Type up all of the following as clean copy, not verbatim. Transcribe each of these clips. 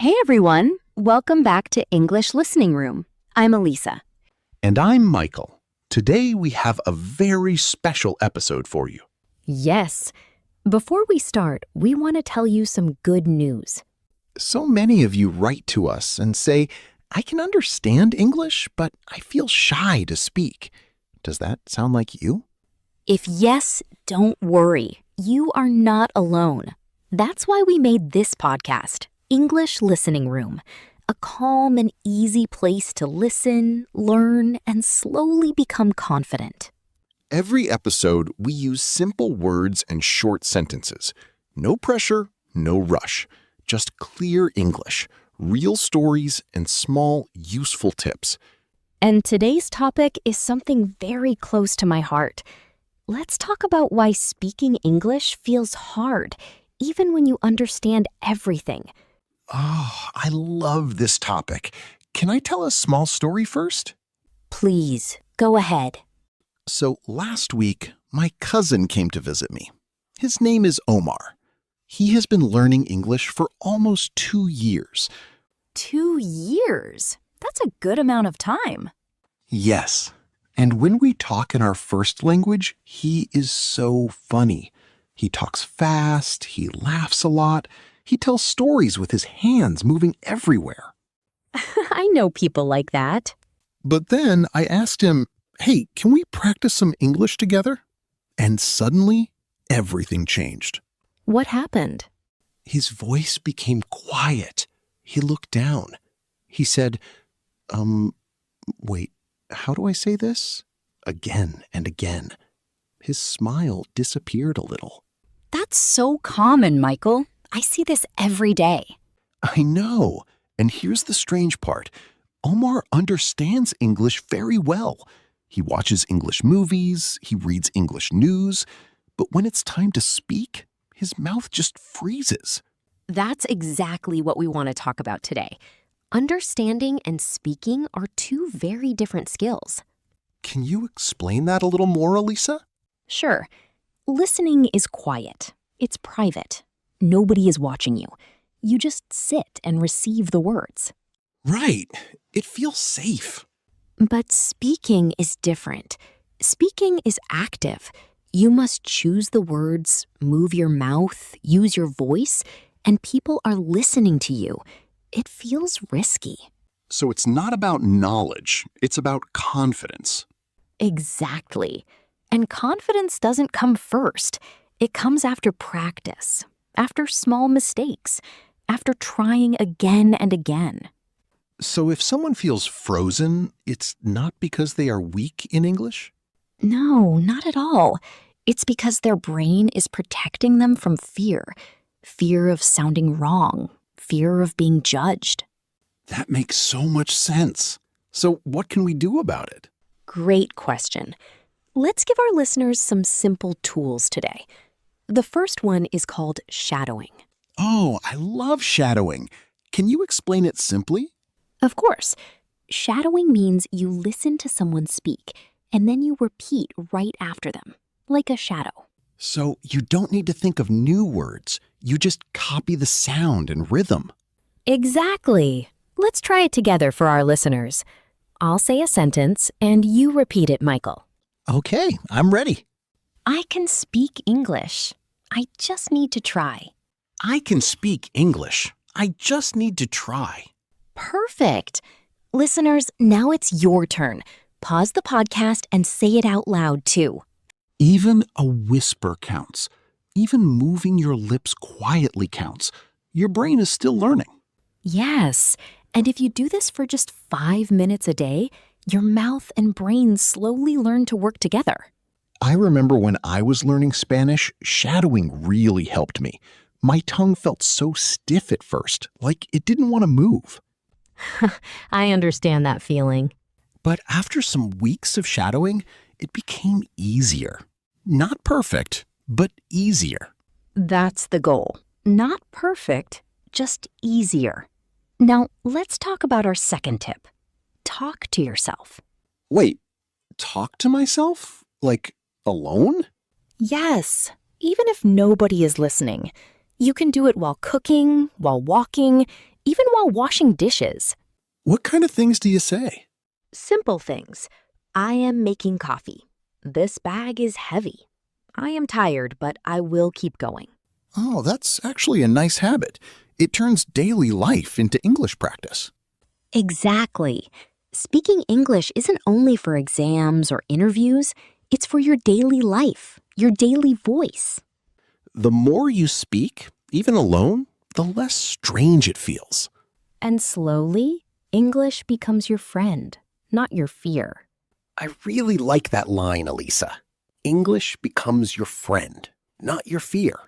Hey everyone, welcome back to English Listening Room. I'm Alisa. And I'm Michael. Today we have a very special episode for you. Yes. Before we start, we want to tell you some good news. So many of you write to us and say, I can understand English, but I feel shy to speak. Does that sound like you? If yes, don't worry. You are not alone. That's why we made this podcast, English Listening Room, a calm and easy place to listen, learn, and slowly become confident. Every episode, we use simple words and short sentences. No pressure, no rush. Just clear English, real stories, and small, useful tips. And today's topic is something very close to my heart. Let's talk about why speaking English feels hard, even when you understand everything. Oh, I love this topic. Can I tell a small story first? Please, go ahead. So last week, my cousin came to visit me. His name is Omar. He has been learning English for almost 2 years. 2 years? That's a good amount of time. Yes. And when we talk in our first language, he is so funny. He talks fast, he laughs a lot, he tells stories with his hands moving everywhere. I know people like that. But then I asked him, hey, can we practice some English together? And suddenly, everything changed. What happened? His voice became quiet. He looked down. He said, wait, how do I say this? Again and again. His smile disappeared a little. That's so common, Michael. I see this every day. I know. And here's the strange part. Omar understands English very well. He watches English movies, he reads English news, but when it's time to speak, his mouth just freezes. That's exactly what we want to talk about today. Understanding and speaking are two very different skills. Can you explain that a little more, Alisa? Sure. Listening is quiet. It's private. Nobody is watching you. You just sit and receive the words. Right. It feels safe. But speaking is different. Speaking is active. You must choose the words, move your mouth, use your voice, and people are listening to you. It feels risky. So it's not about knowledge, it's about confidence. Exactly. And confidence doesn't come first. It comes after practice, after small mistakes, after trying again and again. So if someone feels frozen, it's not because they are weak in English? No, not at all. It's because their brain is protecting them from fear. Fear of sounding wrong, fear of being judged. That makes so much sense. So what can we do about it? Great question. Let's give our listeners some simple tools today. The first one is called shadowing. Oh, I love shadowing. Can you explain it simply? Of course. Shadowing means you listen to someone speak, and then you repeat right after them, like a shadow. So you don't need to think of new words. You just copy the sound and rhythm. Exactly. Let's try it together for our listeners. I'll say a sentence, and you repeat it, Michael. Okay, I'm ready. I can speak English. I just need to try. I can speak English. I just need to try. Perfect. Listeners, now it's your turn. Pause the podcast and say it out loud, too. Even a whisper counts. Even moving your lips quietly counts. Your brain is still learning. Yes, and if you do this for just 5 minutes a day, your mouth and brain slowly learn to work together. I remember when I was learning Spanish, shadowing really helped me. My tongue felt so stiff at first, like it didn't want to move. I understand that feeling. But after some weeks of shadowing, it became easier. Not perfect, but easier. That's the goal. Not perfect, just easier. Now, let's talk about our second tip. Talk to yourself. Wait, talk to myself? Like alone? Yes, even if nobody is listening. You can do it while cooking, while walking, even while washing dishes. What kind of things do you say? Simple things. I am making coffee. This bag is heavy. I am tired, but I will keep going. Oh, that's actually a nice habit. It turns daily life into English practice. Exactly. Speaking English isn't only for exams or interviews, it's for your daily life, your daily voice. The more you speak, even alone, the less strange it feels. And slowly, English becomes your friend, not your fear. I really like that line, Alisa. English becomes your friend, not your fear.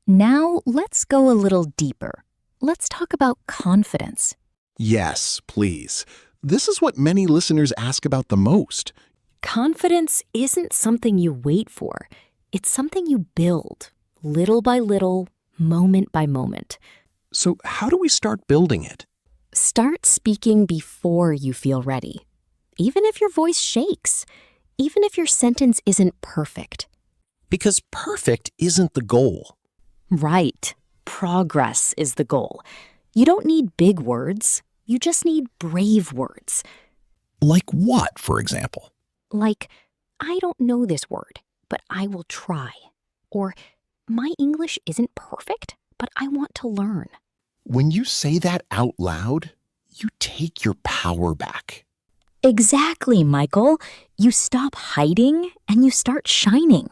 Now, let's go a little deeper. Let's talk about confidence. Yes, please. This is what many listeners ask about the most. Confidence isn't something you wait for. It's something you build, little by little, moment by moment. So how do we start building it? Start speaking before you feel ready. Even if your voice shakes, even if your sentence isn't perfect. Because perfect isn't the goal. Right. Progress is the goal. You don't need big words. You just need brave words. Like what, for example? Like, I don't know this word, but I will try. Or, my English isn't perfect, but I want to learn. When you say that out loud, you take your power back. Exactly, Michael. You stop hiding and you start shining.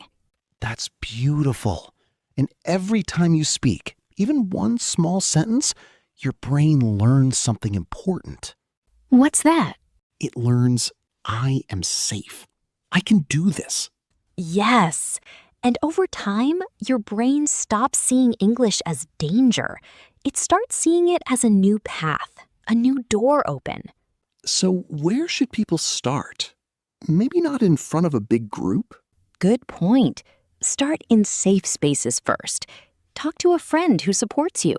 That's beautiful. And every time you speak, even one small sentence, your brain learns something important. What's that? It learns, I am safe. I can do this. Yes. And over time, your brain stops seeing English as danger. It starts seeing it as a new path, a new door open. So where should people start? Maybe not in front of a big group? Good point. Start in safe spaces first. Talk to a friend who supports you.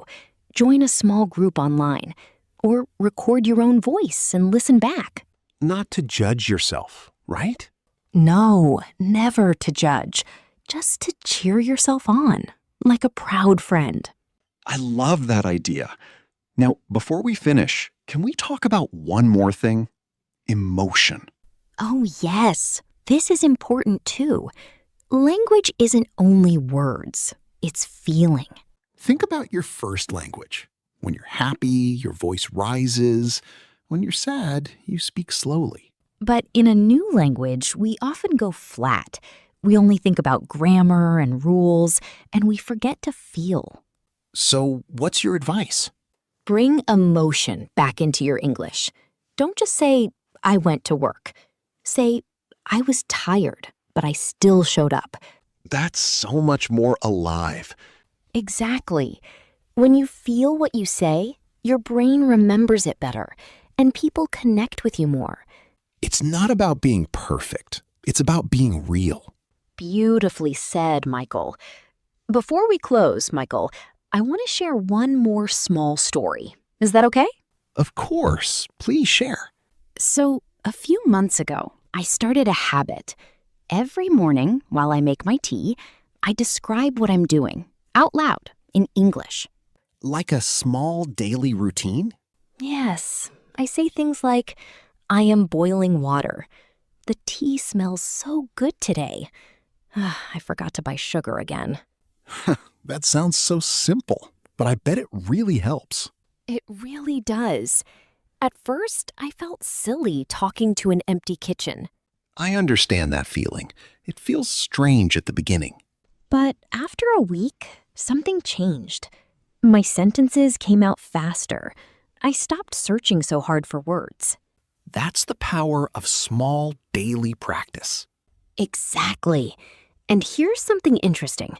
Join a small group online. Or record your own voice and listen back. Not to judge yourself, right? No, never to judge. Just to cheer yourself on, like a proud friend. I love that idea. Now, before we finish, can we talk about one more thing? Emotion. Oh, yes. This is important too. Language isn't only words, it's feeling. Think about your first language. When you're happy, your voice rises. When you're sad, you speak slowly. But in a new language, we often go flat. We only think about grammar and rules, and we forget to feel. So, what's your advice? Bring emotion back into your English. Don't just say, I went to work. Say, I was tired, but I still showed up. That's so much more alive. Exactly. When you feel what you say, your brain remembers it better, and people connect with you more. It's not about being perfect. It's about being real. Beautifully said, Michael. Before we close, Michael, I want to share one more small story. Is that okay? Of course. Please share. So, a few months ago, I started a habit. Every morning, while I make my tea, I describe what I'm doing, out loud, in English. Like a small daily routine? Yes, I say things like, I am boiling water. The tea smells so good today. I forgot to buy sugar again. That sounds so simple, but I bet it really helps. It really does. At first, I felt silly talking to an empty kitchen. I understand that feeling. It feels strange at the beginning. But after a week, something changed. My sentences came out faster. I stopped searching so hard for words. That's the power of small daily practice. Exactly. And here's something interesting.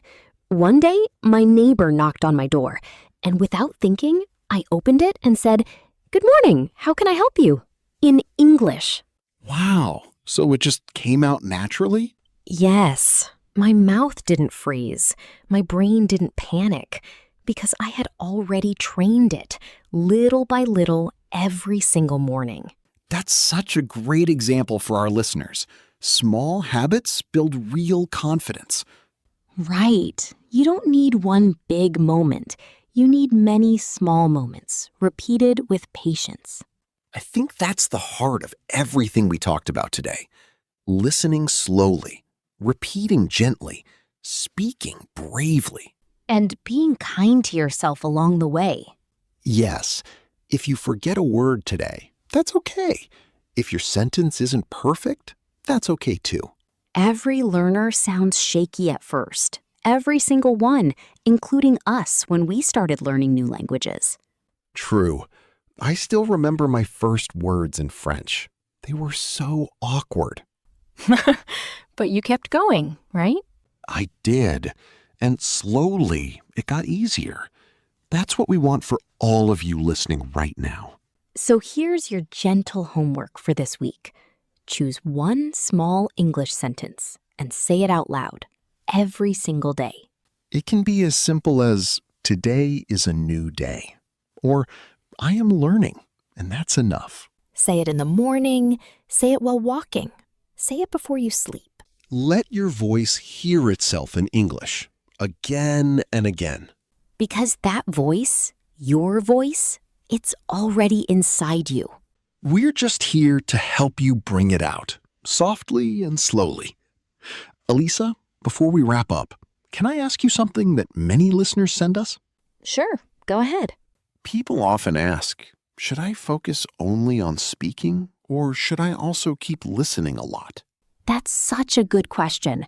One day, my neighbor knocked on my door, and without thinking, I opened it and said, "Good morning, how can I help you?" In English. Wow. So it just came out naturally? Yes, my mouth didn't freeze. My brain didn't panic because I had already trained it, little by little, every single morning. That's such a great example for our listeners. Small habits build real confidence. Right. You don't need one big moment. You need many small moments, repeated with patience. I think that's the heart of everything we talked about today. Listening slowly, repeating gently, speaking bravely. And being kind to yourself along the way. Yes, if you forget a word today, that's okay. If your sentence isn't perfect, that's okay too. Every learner sounds shaky at first. Every single one, including us when we started learning new languages. True. I still remember my first words in French. They were so awkward. But you kept going, right? I did. And slowly, it got easier. That's what we want for all of you listening right now. So here's your gentle homework for this week. Choose one small English sentence and say it out loud every single day. It can be as simple as, today is a new day. Or, I am learning, and that's enough. Say it in the morning. Say it while walking. Say it before you sleep. Let your voice hear itself in English, again and again. Because that voice, your voice, it's already inside you. We're just here to help you bring it out, softly and slowly. Alisa, before we wrap up, can I ask you something that many listeners send us? Sure, go ahead. People often ask, should I focus only on speaking, or should I also keep listening a lot? That's such a good question.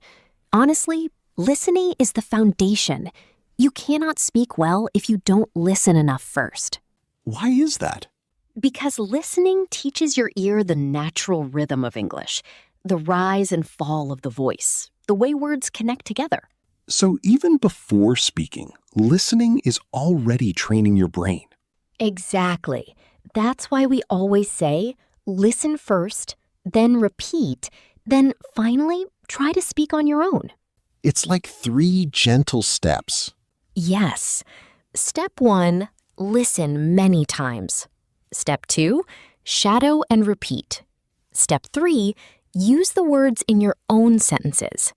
Honestly, listening is the foundation. You cannot speak well if you don't listen enough first. Why is that? Because listening teaches your ear the natural rhythm of English, the rise and fall of the voice, the way words connect together. So even before speaking, listening is already training your brain. Exactly. That's why we always say, listen first, then repeat, then finally try to speak on your own. It's like 3 gentle steps. Yes. Step 1, listen many times. Step 2, shadow and repeat. Step 3, use the words in your own sentences.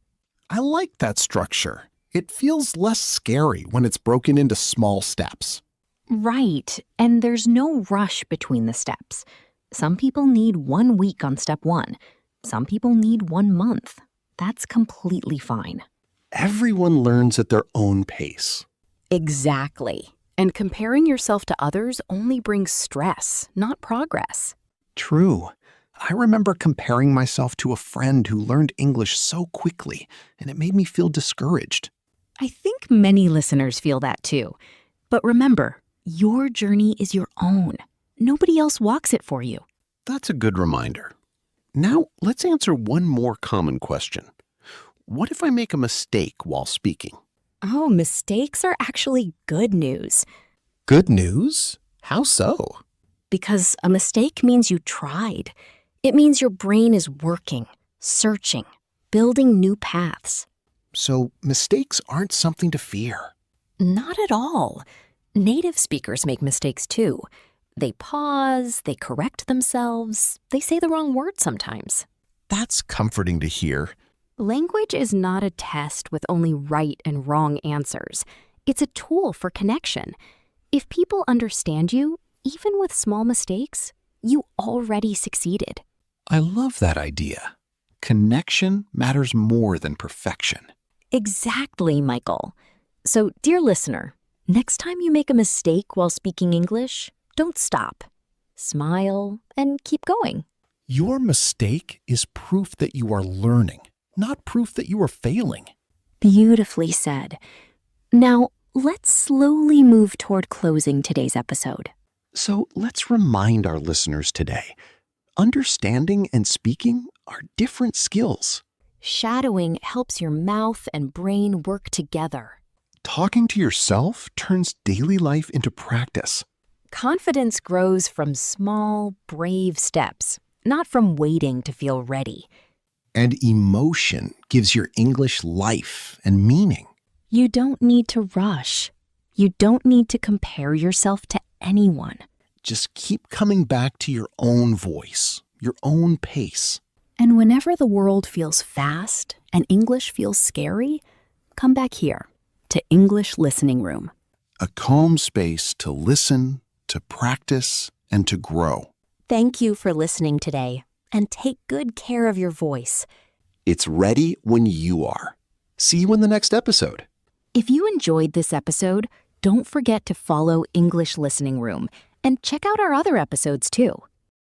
I like that structure. It feels less scary when it's broken into small steps. Right, and there's no rush between the steps. Some people need 1 week on step 1. Some people need 1 month. That's completely fine. Everyone learns at their own pace. Exactly. And comparing yourself to others only brings stress, not progress. True. I remember comparing myself to a friend who learned English so quickly, and it made me feel discouraged. I think many listeners feel that too. But remember, your journey is your own. Nobody else walks it for you. That's a good reminder. Now, let's answer one more common question. What if I make a mistake while speaking? Oh, mistakes are actually good news. Good news? How so? Because a mistake means you tried. It means your brain is working, searching, building new paths. So mistakes aren't something to fear. Not at all. Native speakers make mistakes too. They pause, they correct themselves, they say the wrong word sometimes. That's comforting to hear. Language is not a test with only right and wrong answers. It's a tool for connection. If people understand you, even with small mistakes, you already succeeded. I love that idea. Connection matters more than perfection. Exactly, Michael. So, dear listener, next time you make a mistake while speaking English, don't stop. Smile and keep going. Your mistake is proof that you are learning, not proof that you are failing. Beautifully said. Now, let's slowly move toward closing today's episode. So let's remind our listeners today, understanding and speaking are different skills. Shadowing helps your mouth and brain work together. Talking to yourself turns daily life into practice. Confidence grows from small, brave steps, not from waiting to feel ready. And emotion gives your English life and meaning. You don't need to rush. You don't need to compare yourself to anyone. Just keep coming back to your own voice, your own pace. And whenever the world feels fast and English feels scary, come back here to English Listening Room. a calm space to listen, to practice, and to grow. Thank you for listening today, and take good care of your voice. It's ready when you are. See you in the next episode. If you enjoyed this episode, don't forget to follow English Listening Room and check out our other episodes too.